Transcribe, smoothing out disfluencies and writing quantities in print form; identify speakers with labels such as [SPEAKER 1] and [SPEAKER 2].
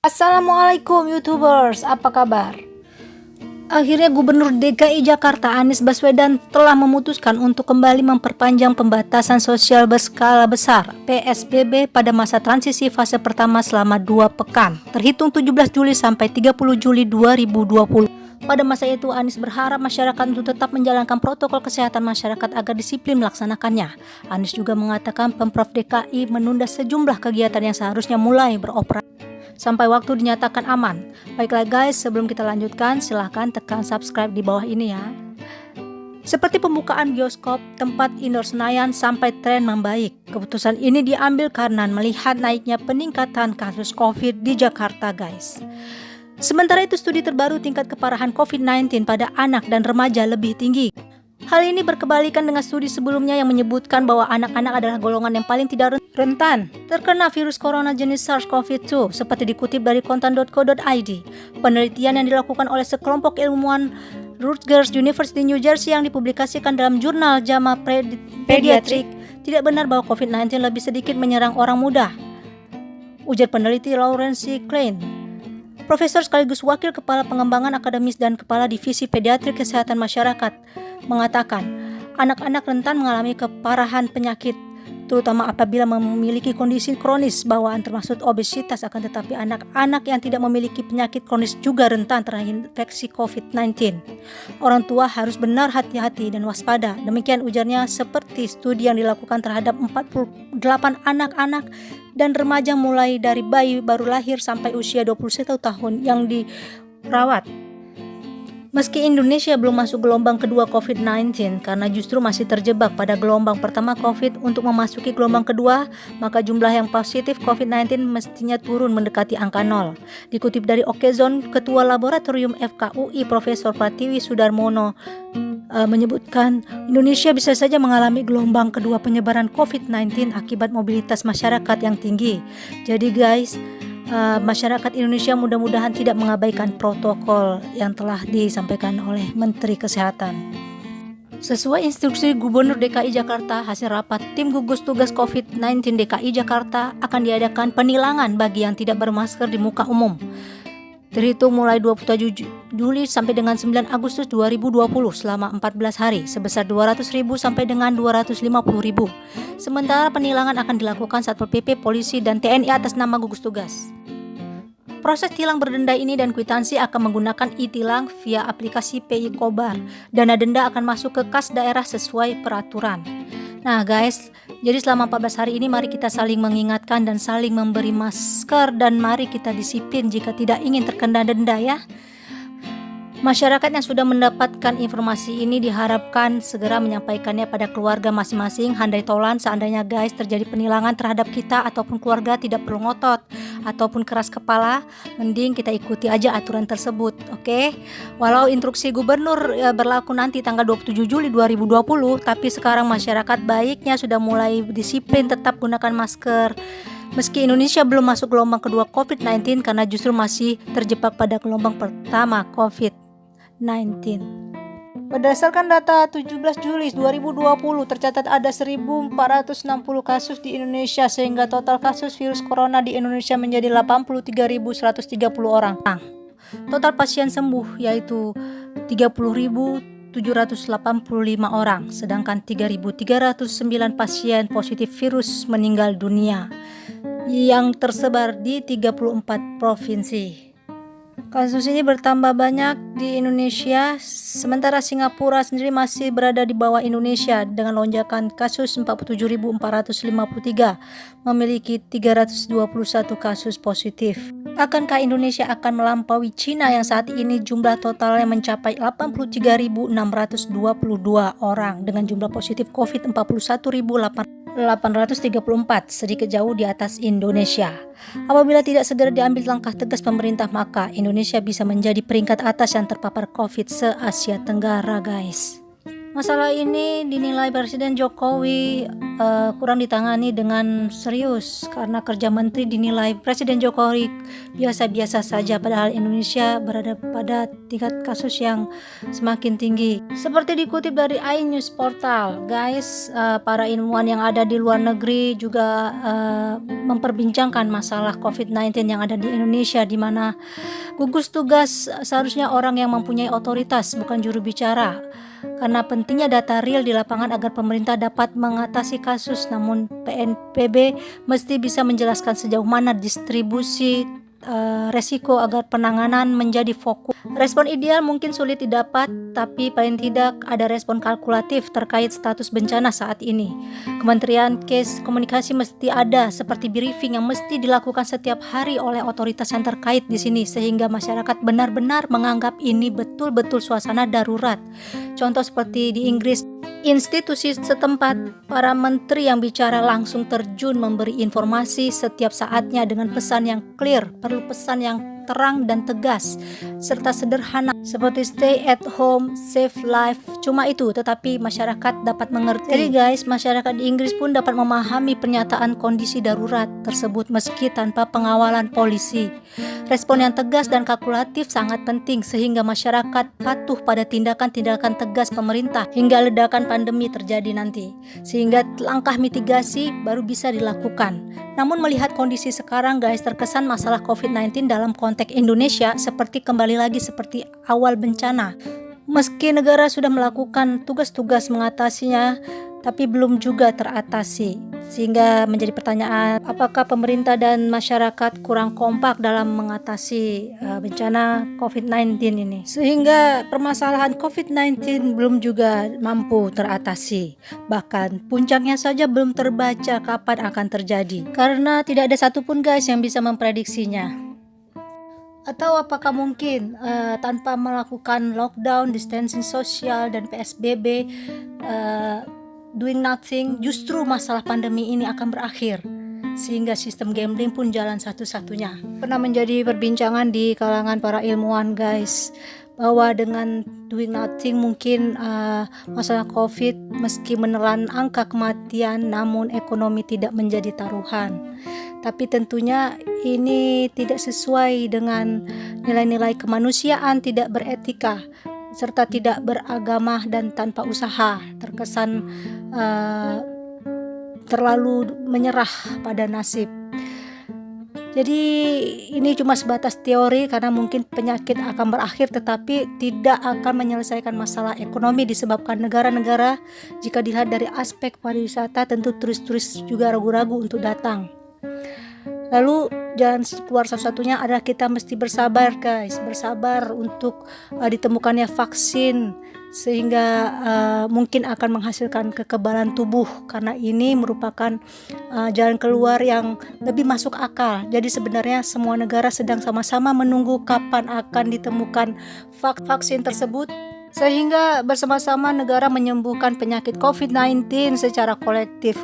[SPEAKER 1] Assalamualaikum YouTubers, apa kabar? Akhirnya Gubernur DKI Jakarta Anies Baswedan telah memutuskan untuk kembali memperpanjang pembatasan sosial berskala besar PSBB pada masa transisi fase pertama selama 2 pekan, terhitung 17 Juli sampai 30 Juli 2020. Pada masa itu, Anies berharap masyarakat untuk tetap menjalankan protokol kesehatan masyarakat agar disiplin melaksanakannya. Anies juga mengatakan Pemprov DKI menunda sejumlah kegiatan yang seharusnya mulai beroperasi sampai waktu dinyatakan aman. Baiklah guys, sebelum kita lanjutkan, silahkan tekan subscribe di bawah ini ya. Seperti pembukaan bioskop, tempat indoor Senayan sampai tren membaik. Keputusan ini diambil karena melihat naiknya peningkatan kasus COVID di Jakarta guys. Sementara itu, studi terbaru tingkat keparahan COVID-19 pada anak dan remaja lebih tinggi. Hal ini berkebalikan dengan studi sebelumnya yang menyebutkan bahwa anak-anak adalah golongan yang paling tidak rentan terkena virus corona jenis SARS-CoV-2, seperti dikutip dari kontan.co.id. Penelitian yang dilakukan oleh sekelompok ilmuwan Rutgers University New Jersey yang dipublikasikan dalam jurnal JAMA Pediatric tidak benar bahwa COVID-19 lebih sedikit menyerang orang muda, ujar peneliti Lawrence Klein, profesor sekaligus wakil kepala pengembangan akademis dan kepala divisi pediatrik kesehatan masyarakat, mengatakan anak-anak rentan mengalami keparahan penyakit, terutama apabila memiliki kondisi kronis bawaan termasuk obesitas. Akan tetapi anak-anak yang tidak memiliki penyakit kronis juga rentan terinfeksi COVID-19. Orang tua harus benar hati-hati dan waspada. Demikian ujarnya, seperti studi yang dilakukan terhadap 48 anak-anak dan remaja mulai dari bayi baru lahir sampai usia 21 tahun yang dirawat. Meski Indonesia belum masuk gelombang kedua COVID-19 karena justru masih terjebak pada gelombang pertama COVID, untuk memasuki gelombang kedua, maka jumlah yang positif COVID-19 mestinya turun mendekati angka 0. Dikutip dari Okezone, Ketua Laboratorium FKUI Profesor Pratiwi Sudarmono menyebutkan Indonesia bisa saja mengalami gelombang kedua penyebaran COVID-19 akibat mobilitas masyarakat yang tinggi. Jadi guys, masyarakat Indonesia mudah-mudahan tidak mengabaikan protokol yang telah disampaikan oleh Menteri Kesehatan. Sesuai instruksi Gubernur DKI Jakarta, hasil rapat tim gugus tugas COVID-19 DKI Jakarta akan diadakan penilangan bagi yang tidak bermasker di muka umum, terhitung mulai 27 Juli sampai dengan 9 Agustus 2020 selama 14 hari sebesar 200.000 sampai dengan 250.000. Sementara penilangan akan dilakukan Satpol PP, polisi, dan TNI atas nama gugus tugas. Proses tilang berdenda ini dan kwitansi akan menggunakan e-tilang via aplikasi PI Kobar. Dana denda akan masuk ke kas daerah sesuai peraturan. Nah guys, jadi selama 14 hari ini mari kita saling mengingatkan dan saling memberi masker, dan mari kita disiplin jika tidak ingin terkena denda ya. Masyarakat yang sudah mendapatkan informasi ini diharapkan segera menyampaikannya pada keluarga masing-masing. Handai tolan seandainya guys terjadi penilangan terhadap kita ataupun keluarga, tidak perlu ngotot ataupun keras kepala, mending kita ikuti aja aturan tersebut, oke? Walau instruksi gubernur berlaku nanti tanggal 27 Juli 2020, tapi sekarang masyarakat baiknya sudah mulai disiplin tetap gunakan masker. Meski Indonesia belum masuk gelombang kedua COVID-19 karena justru masih terjebak pada gelombang pertama COVID-19. Berdasarkan data 17 Juli 2020 tercatat ada 1.460 kasus di Indonesia, sehingga total kasus virus corona di Indonesia menjadi 83.130 orang. Total pasien sembuh yaitu 30.785 orang, sedangkan 3.309 pasien positif virus meninggal dunia yang tersebar di 34 provinsi. Kasus ini bertambah banyak di Indonesia, sementara Singapura sendiri masih berada di bawah Indonesia dengan lonjakan kasus 47.453, memiliki 321 kasus positif. Akankah Indonesia akan melampaui Cina yang saat ini jumlah totalnya mencapai 83.622 orang dengan jumlah positif COVID 41.834, sedikit jauh di atas Indonesia. Apabila tidak segera diambil langkah tegas pemerintah, maka Indonesia bisa menjadi peringkat atas yang terpapar COVID se-Asia Tenggara guys. Masalah ini dinilai Presiden Jokowi kurang ditangani dengan serius karena kerja menteri dinilai Presiden Jokowi biasa-biasa saja, padahal Indonesia berada pada tingkat kasus yang semakin tinggi. Seperti dikutip dari iNews Portal, guys, para ilmuwan yang ada di luar negeri juga memperbincangkan masalah COVID-19 yang ada di Indonesia, di mana gugus tugas seharusnya orang yang mempunyai otoritas, bukan juru bicara. Karena pentingnya data real di lapangan agar pemerintah dapat mengatasi kasus, namun PNPB mesti bisa menjelaskan sejauh mana distribusi resiko agar penanganan menjadi fokus. Respon ideal mungkin sulit didapat, tapi paling tidak ada respon kalkulatif terkait status bencana saat ini. Kementerian Komunikasi mesti ada seperti briefing yang mesti dilakukan setiap hari oleh otoritas yang terkait di sini, sehingga masyarakat benar-benar menganggap ini betul-betul suasana darurat. Contoh seperti di Inggris, institusi setempat, para menteri yang bicara langsung terjun memberi informasi setiap saatnya dengan pesan yang clear, perlu pesan yang terang dan tegas serta sederhana seperti stay at home, save life. Cuma itu, tetapi masyarakat dapat mengerti. Jadi guys, masyarakat di Inggris pun dapat memahami pernyataan kondisi darurat tersebut meski tanpa pengawalan polisi. Respon yang tegas dan kalkulatif sangat penting sehingga masyarakat patuh pada tindakan-tindakan tegas pemerintah hingga ledakan pandemi terjadi nanti, sehingga langkah mitigasi baru bisa dilakukan. Namun melihat kondisi sekarang guys, terkesan masalah COVID-19 dalam konteks Indonesia seperti kembali lagi seperti awal bencana. Meski negara sudah melakukan tugas-tugas mengatasinya, tapi belum juga teratasi. Sehingga menjadi pertanyaan, apakah pemerintah dan masyarakat kurang kompak dalam mengatasi bencana COVID-19 ini? Sehingga permasalahan COVID-19 belum juga mampu teratasi. Bahkan puncaknya saja belum terbaca kapan akan terjadi. Karena tidak ada satupun guys yang bisa memprediksinya. Atau apakah mungkin tanpa melakukan lockdown, distancing sosial, dan PSBB, doing nothing, justru masalah pandemi ini akan berakhir, sehingga sistem gambling pun jalan satu-satunya. Pernah menjadi perbincangan di kalangan para ilmuwan guys, bahwa dengan doing nothing mungkin masalah COVID meski menelan angka kematian, namun ekonomi tidak menjadi taruhan. Tapi tentunya ini tidak sesuai dengan nilai-nilai kemanusiaan, tidak beretika, serta tidak beragama dan tanpa usaha. Terkesan terlalu menyerah pada nasib. Jadi ini cuma sebatas teori karena mungkin penyakit akan berakhir tetapi tidak akan menyelesaikan masalah ekonomi disebabkan negara-negara jika dilihat dari aspek pariwisata tentu turis-turis juga ragu-ragu untuk datang. Lalu jalan keluar satu-satunya adalah kita mesti bersabar guys, bersabar untuk ditemukannya vaksin sehingga mungkin akan menghasilkan kekebalan tubuh, karena ini merupakan jalan keluar yang lebih masuk akal. Jadi sebenarnya semua negara sedang sama-sama menunggu kapan akan ditemukan vaksin tersebut, sehingga bersama-sama negara menyembuhkan penyakit COVID-19 secara kolektif.